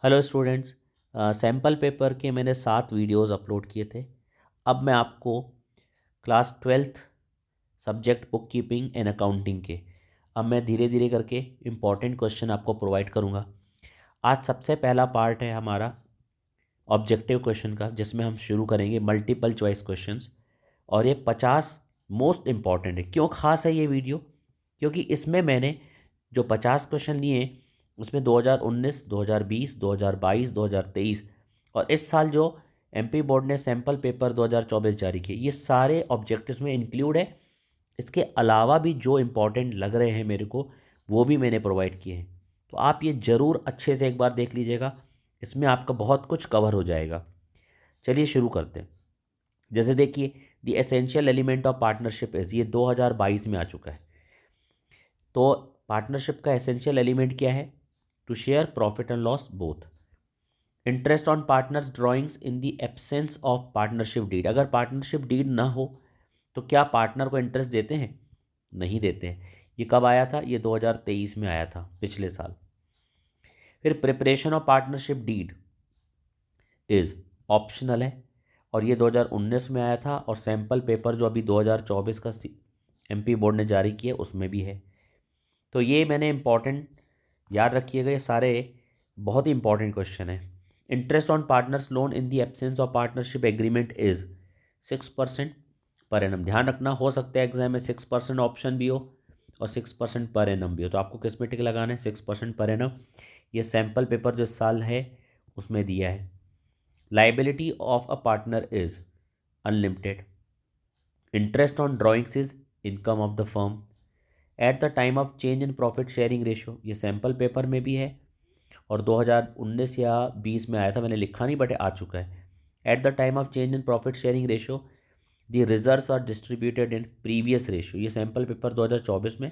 Hello students. Sample paper के मैंने 7 videos upload किए थे। अब मैं आपको class 12th subject book keeping and accounting के अब मैं धीरे धीरे करके इम्पॉर्टेंट क्वेश्चन आपको प्रोवाइड करूँगा। आज सबसे पहला पार्ट है हमारा ऑब्जेक्टिव क्वेश्चन का, जिसमें हम शुरू करेंगे मल्टीपल चॉइस क्वेश्चंस। और ये 50 मोस्ट इम्पॉर्टेंट है। क्यों खास है ये वीडियो? क्योंकि इसमें मैंने जो 50 क्वेश्चन लिए उसमें 2019, 2020, 2022, 2023 और इस साल जो एमपी बोर्ड ने सैम्पल पेपर 2024 जारी किए, ये सारे ऑब्जेक्टिव्स में इंक्लूड है। इसके अलावा भी जो इम्पोर्टेंट लग रहे हैं मेरे को, वो भी मैंने प्रोवाइड किए हैं। तो आप ये ज़रूर अच्छे से एक बार देख लीजिएगा, इसमें आपका बहुत कुछ कवर हो जाएगा। चलिए शुरू करते हैं। जैसे देखिए, the essential element of partnership is, ये 2022 में आ चुका है। तो पार्टनरशिप का एसेंशियल एलिमेंट क्या है? To share profit and loss both. Interest on partners drawings in the absence of partnership deed, अगर पार्टनरशिप डीड ना हो तो क्या पार्टनर को इंटरेस्ट देते हैं? नहीं देते हैं। ये कब आया था? ये 2023 में आया था, पिछले साल। फिर preparation of partnership deed is optional है, और ये 2019 में आया था। और सैम्पल पेपर जो अभी 2024 का एमपी बोर्ड ने जारी किया उसमें भी है। तो ये मैंने इंपॉर्टेंट याद रखिएगा, ये सारे बहुत ही इंपॉर्टेंट क्वेश्चन है। Interest on partners loan in the absence of partnership agreement is 6% per annum. ध्यान रखना, हो सकता है एग्जाम में 6% ऑप्शन भी हो और 6% पर एनम भी हो, तो आपको किस में टिक लगाना है? 6% पर एनम। ये सैम्पल पेपर जो इस साल है उसमें दिया है। Liability of a partner is unlimited. Interest on drawings is income of the firm at the time of change in profit sharing ratio, ये सैम्पल पेपर में भी है और 2019 या 20 में आया था, मैंने लिखा नहीं बट आ चुका है। At the time of change in profit sharing ratio the reserves are distributed in previous ratio, ये सैम्पल पेपर 2024 में।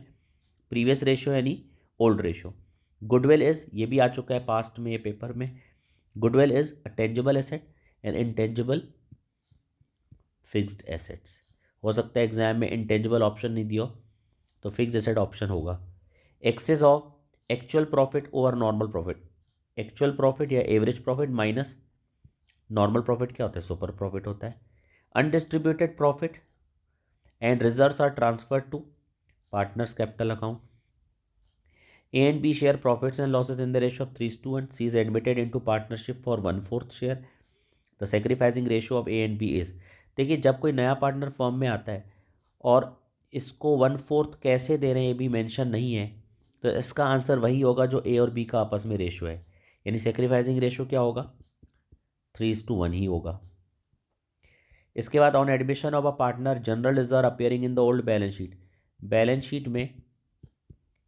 प्रीवियस रेशियो यानी ओल्ड रेशियो। गुडविल इज, ये भी आ चुका है पास्ट में ये पेपर में। Goodwill is a tangible asset and intangible fixed assets. हो सकता है एग्जाम में इंटेंजिबल ऑप्शन नहीं दियो, तो फिक्स्ड एसेट ऑप्शन होगा। Excess of actual profit over normal profit, actual profit या average profit minus normal profit क्या होता है? सुपर प्रॉफिट होता है। Undistributed profit and reserves are transferred to partners capital account. A and B share profits and losses in the ratio of 3:1. C is admitted into partnership for 1/4 share. The sacrificing ratio of A and B is, देखिए जब कोई नया partner firm में आता है और इसको 1/4 कैसे दे रहे हैं ये भी मेंशन नहीं है, तो इसका आंसर वही होगा जो ए और बी का आपस में रेशियो है, यानी सेक्रीफाइसिंग रेशियो क्या होगा? 3:1 ही होगा। इसके बाद on admission of a partner general reserve appearing in the old balance sheet, balance sheet में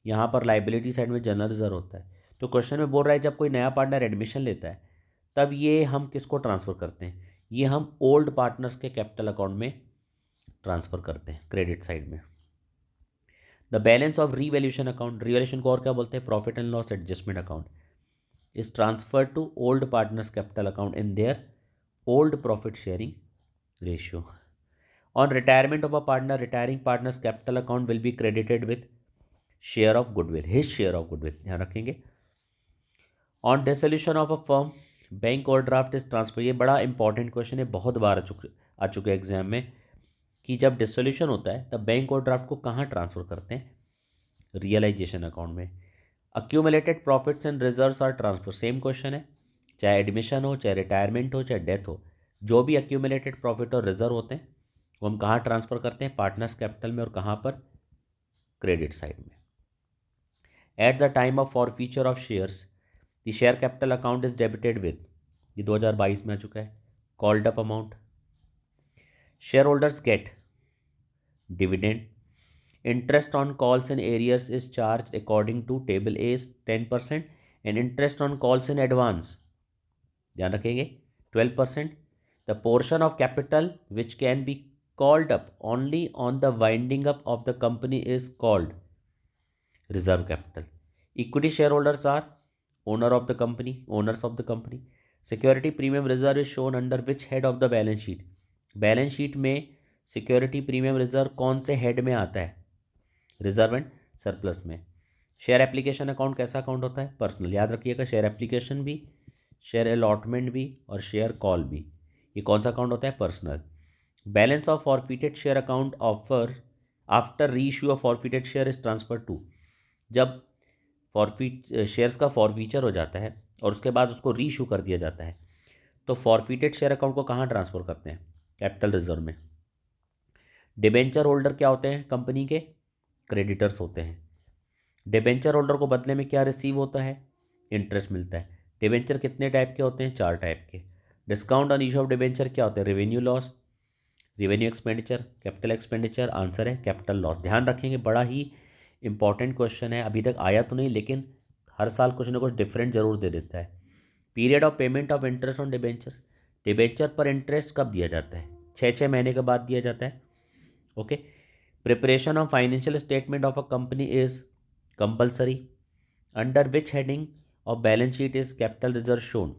यहाँ पर लाइबिलिटी साइड में जनरल रिजर्व होता है। तो क्वेश्चन में बोल रहा है जब कोई नया पार्टनर एडमिशन लेता है तब ये हम किसको ट्रांसफ़र करते हैं? ये हम ओल्ड पार्टनर्स के कैपिटल अकाउंट में ट्रांसफ़र करते हैं, क्रेडिट साइड में। The balance of revaluation account, revaluation को और क्या बोलते हैं? Profit and loss adjustment account, is transfer to old partners capital account in their old profit sharing ratio. On retirement of a partner, retiring partners capital account will be credited with share of goodwill, his share of goodwill, ध्यान रखेंगे। On dissolution of a firm, bank overdraft is transfer, ये बड़ा important question है, बहुत बार आ चुके exam में कि जब डिसोल्यूशन होता है तब बैंक ओवरड्राफ्ट को कहाँ ट्रांसफर करते हैं? रियलाइजेशन अकाउंट में। Accumulated profits and reserves are transfer, same question है, चाहे एडमिशन हो, चाहे रिटायरमेंट हो, चाहे डेथ हो, जो भी अक्यूमुलेटेड प्रॉफिट और रिजर्व होते हैं वो हम कहाँ ट्रांसफर करते हैं? पार्टनर्स कैपिटल में, और कहाँ पर? क्रेडिट साइड में। At the time of forfeiture of shares the share capital account is debited with, ये 2022 में आ चुका है, called up amount. Share holders get dividend. Interest on calls in arrears is charge according to table A is 10%, and interest on calls in advance, ध्यान रखेंगे, 12%। The portion of capital which can be called up only on the winding up of the company is called reserve capital. Equity share holders are owner of the company, owners of the company. Security premium reserve is shown under which head of the balance sheet, balance sheet में security premium reserve कौन से हेड में आता है? Reserve and surplus में। Share application account कैसा account होता है? पर्सनल, याद रखिएगा, शेयर एप्लीकेशन भी शेयर अलॉटमेंट भी और शेयर कॉल भी। ये कौन सा अकाउंट होता है? Personal. Balance of forfeited share account offer after reissue of forfeited share is transfer to. जब फॉरफिट शेयर्स का फॉरफीचर हो जाता है और उसके बाद उसको री इशू कर दिया जाता है, तो फॉरफिटेड शेयर अकाउंट को कहाँ ट्रांसफ़र करते हैं? कैपिटल रिजर्व में। डिबेंचर होल्डर क्या होते हैं? कंपनी के क्रेडिटर्स होते हैं। डिबेंचर होल्डर को बदले में क्या रिसीव होता है? इंटरेस्ट मिलता है। डिबेंचर कितने टाइप के होते हैं? 4 टाइप के। Discount on issue of debenture क्या होते हैं? Revenue loss, revenue expenditure, capital expenditure. Answer है कैपिटल लॉस। ध्यान रखेंगे, बड़ा ही इंपॉर्टेंट क्वेश्चन है। अभी तक आया तो नहीं, लेकिन हर साल कुछ ना कुछ डिफरेंट जरूर दे देता है। Period of payment of interest on debenture. Debenture पर इंटरेस्ट कब दिया जाता है? 6 महीने के बाद दिया जाता है। Okay. Preparation of financial statement of a company is compulsory. Under which heading of balance sheet is capital reserve shown?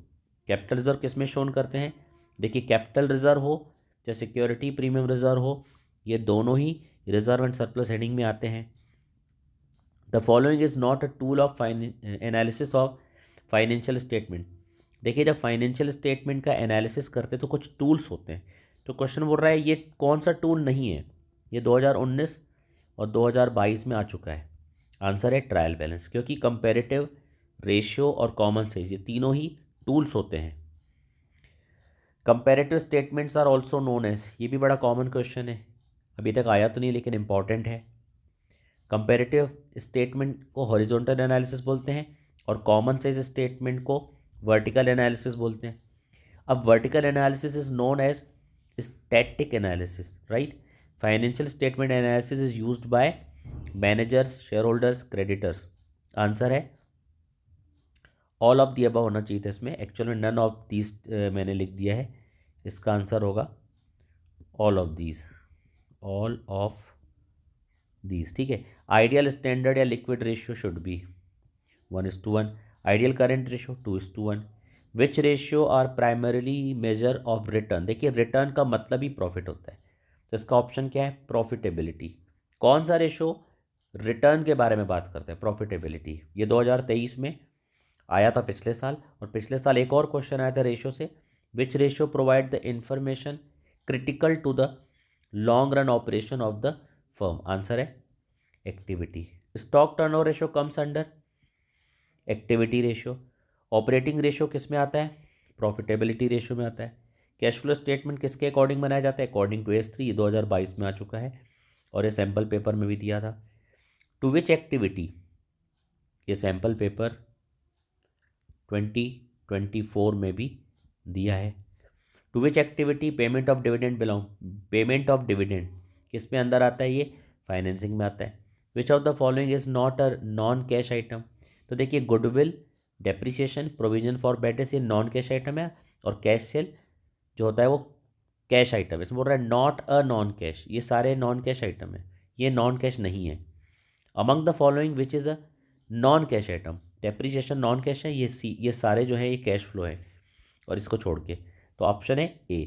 Capital reserve किस में शोन करते हैं? देखिए, कैपिटल रिजर्व हो चाहे सिक्योरिटी प्रीमियम रिजर्व हो, ये दोनों ही रिजर्व एंड सरप्लस हेडिंग में आते हैं। The following is not a tool of analysis of financial statement. देखिए, जब फाइनेंशियल स्टेटमेंट का एनालिसिस करते हैं तो कुछ टूल्स होते हैं। तो क्वेश्चन बोल रहा है ये कौन सा टूल नहीं है? ये 2019 और 2022 में आ चुका है। आंसर है ट्रायल बैलेंस, क्योंकि कंपैरेटिव रेशियो और कॉमन साइज ये तीनों ही टूल्स होते हैं। Comparative statements are also known as, ये भी बड़ा कॉमन क्वेश्चन है, अभी तक आया तो नहीं लेकिन इंपॉर्टेंट है। कंपैरेटिव स्टेटमेंट को हॉरिजॉन्टल एनालिसिस बोलते हैं और कॉमन साइज स्टेटमेंट को वर्टिकल एनालिसिस बोलते हैं। अब vertical analysis is known as static analysis, right. Financial statement analysis is used by managers, share holders, creditors. Answer है ऑल ऑफ दी अबव होना चाहिए था इसमें, एक्चुअल में नन ऑफ दीज मैंने लिख दिया है। इसका आंसर होगा all of these, all of these, ठीक है। आइडियल स्टैंडर्ड या liquid ratio should be 1:1। Ideal current ratio 2:1। Which ratio are primarily measure of return? देखिए, रिटर्न का मतलब ही प्रॉफिट होता है, तो इसका ऑप्शन क्या है? प्रॉफिटेबिलिटी। कौन सा रेशियो रिटर्न के बारे में बात करते हैं? प्रॉफिटेबिलिटी। ये 2023 में आया था, पिछले साल। और पिछले साल एक और क्वेश्चन आया था रेशियो से, which ratio provide the information critical to the long run operation of the firm? Answer है activity. Stock turnover ratio comes under activity ratio. Operating ratio किस में आता है? प्रॉफिटेबिलिटी रेशियो में आता है। कैश फ्लो स्टेटमेंट किसके अकॉर्डिंग बनाया जाता है? According to S3। ये 2022 में आ चुका है और ये सैम्पल पेपर में भी दिया था। To which activity? ये सैम्पल पेपर 2024 में भी दिया है। To which activity payment of dividend belong? Payment of dividend किस में अंदर आता है? ये फाइनेंसिंग में आता है। Which of the following is not a non cash item? तो देखिए, goodwill, depreciation, provision for bad debts, ये नॉन कैश आइटम है, और कैश सेल जो होता है वो कैश आइटम है। इसमें बोल रहा है नॉट अ नॉन कैश, ये सारे नॉन कैश आइटम है, ये नॉन कैश नहीं है। Among the following which is a non cash item? Depreciation non cash है, ये सारे जो है ये कैश फ्लो है, और इसको छोड़ के, तो ऑप्शन है A.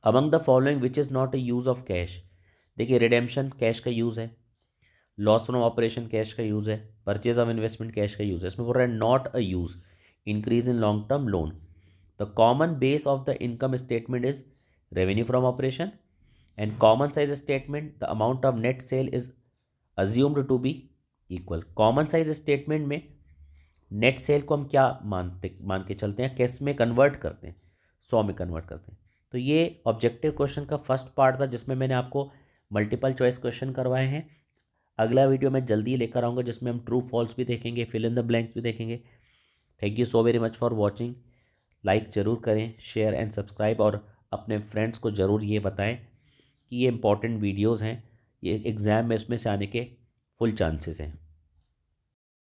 Among the following which is not a use of cash? देखिए, रिडेम्पशन कैश का यूज़ है, लॉस फ्रॉम ऑपरेशन कैश का यूज़ है, परचेज ऑफ इन्वेस्टमेंट कैश का यूज़ है। इसमें बोल रहा है not a use, increase in long term loan. The common base of the income statement is revenue from operation, and common size statement the amount of net sale is assumed to be equal. Common size statement में net sale को हम क्या मान के चलते हैं? Cash में convert करते हैं, 100 में कन्वर्ट करते हैं। तो ये ऑब्जेक्टिव क्वेश्चन का फर्स्ट पार्ट था, जिसमें मैंने आपको मल्टीपल चॉइस क्वेश्चन करवाए हैं। अगला वीडियो मैं जल्दी लेकर आऊँगा, जिसमें हम ट्रू फॉल्स भी देखेंगे, फिल इन द ब्लैंक्स भी देखेंगे। Thank you so very much for watching. Like ज़रूर करें, शेयर एंड सब्सक्राइब, और अपने फ्रेंड्स को ज़रूर ये बताएं कि ये इंपॉर्टेंट वीडियोज़ हैं, ये एग्ज़ाम में इसमें से आने के फुल चांसेस हैं।